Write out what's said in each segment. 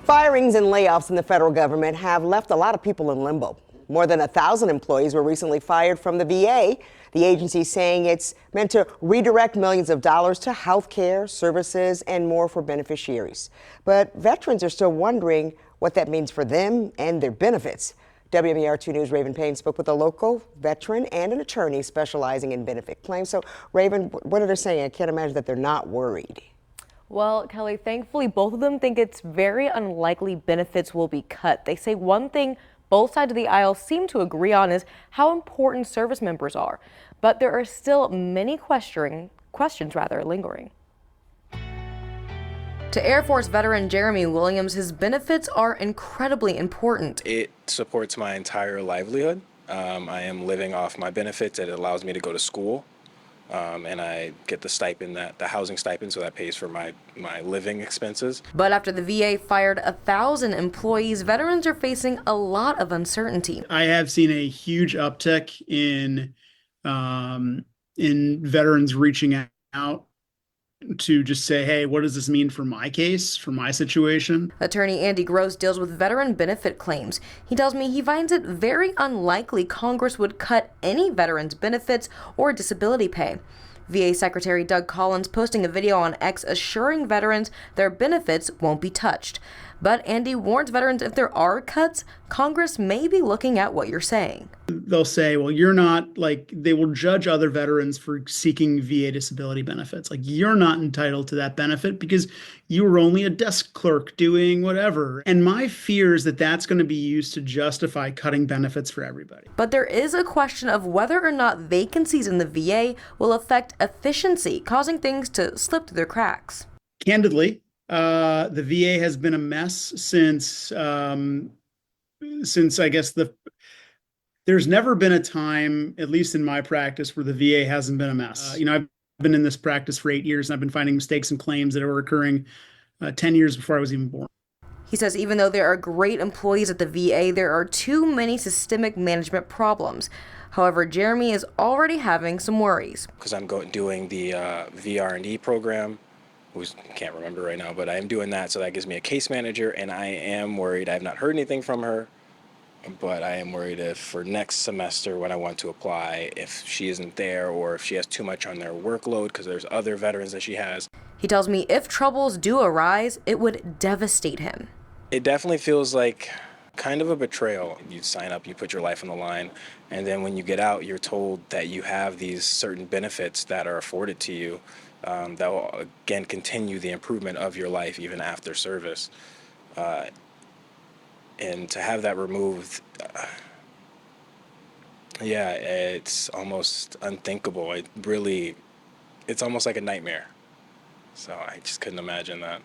Firings and layoffs in the federal government have left a lot of people in limbo. More than 1,000 employees were recently fired from the VA. The agency saying it's meant to redirect millions of dollars to health care, services, and more for beneficiaries. But veterans are still wondering what that means for them and their benefits. WMER2 News' Raven Payne spoke with a local veteran and an attorney specializing in benefit claims. So, Raven, what are they saying? I can't imagine that they're not worried. Well, Kelly, thankfully, both of them think it's very unlikely benefits will be cut. They say one thing both sides of the aisle seem to agree on is how important service members are. But there are still many questions lingering. To Air Force veteran Jeromie Williams, his benefits are incredibly important. It supports my entire livelihood. I am living off my benefits. It allows me to go to school. And I get the stipend, the housing stipend, so that pays for my living expenses. But after the VA fired 1,000 employees, veterans are facing a lot of uncertainty. I have seen a huge uptick in veterans reaching out to just say, hey, what does this mean for my case, for my situation? Attorney Andy Gross deals with veteran benefit claims. He tells me he finds it very unlikely Congress would cut any veterans' benefits or disability pay. VA Secretary Doug Collins posting a video on X assuring veterans their benefits won't be touched. But Andy warns veterans if there are cuts, Congress may be looking at what you're saying. They'll say, well, you're not, they will judge other veterans for seeking VA disability benefits. You're not entitled to that benefit because you were only a desk clerk doing whatever. And my fear is that that's going to be used to justify cutting benefits for everybody. But there is a question of whether or not vacancies in the VA will affect efficiency, causing things to slip through the cracks. Candidly, the VA has been a mess since I guess there's never been a time, at least in my practice, where the VA hasn't been a mess. I've been in this practice for 8 years, and I've been finding mistakes and claims that were occurring 10 years before I was even born. He says even though there are great employees at the VA, there are too many systemic management problems. However, Jeromie is already having some worries. Because I'm doing the VR&D program. Can't remember right now, but I am doing that, so that gives me a case manager, and I am worried. I have not heard anything from her, but I am worried if for next semester when I want to apply, if she isn't there or if she has too much on their workload because there's other veterans that she has. He tells me if troubles do arise, it would devastate him. It definitely feels like kind of a betrayal. You sign up, you put your life on the line, and then when you get out, you're told that you have these certain benefits that are afforded to you. That will, again, continue the improvement of your life even after service. And to have that removed, it's almost unthinkable. It's almost like a nightmare. So I just couldn't imagine that.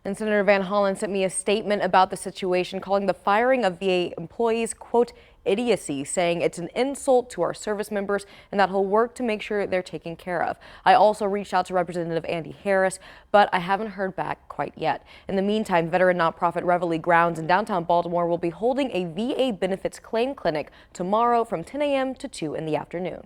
And Senator Van Hollen sent me a statement about the situation, calling the firing of VA employees, quote, idiocy, saying it's an insult to our service members and that he'll work to make sure they're taken care of. I also reached out to Representative Andy Harris, but I haven't heard back quite yet. In the meantime, veteran nonprofit Reveille Grounds in downtown Baltimore will be holding a VA benefits claim clinic tomorrow from 10 a.m. to 2 in the afternoon.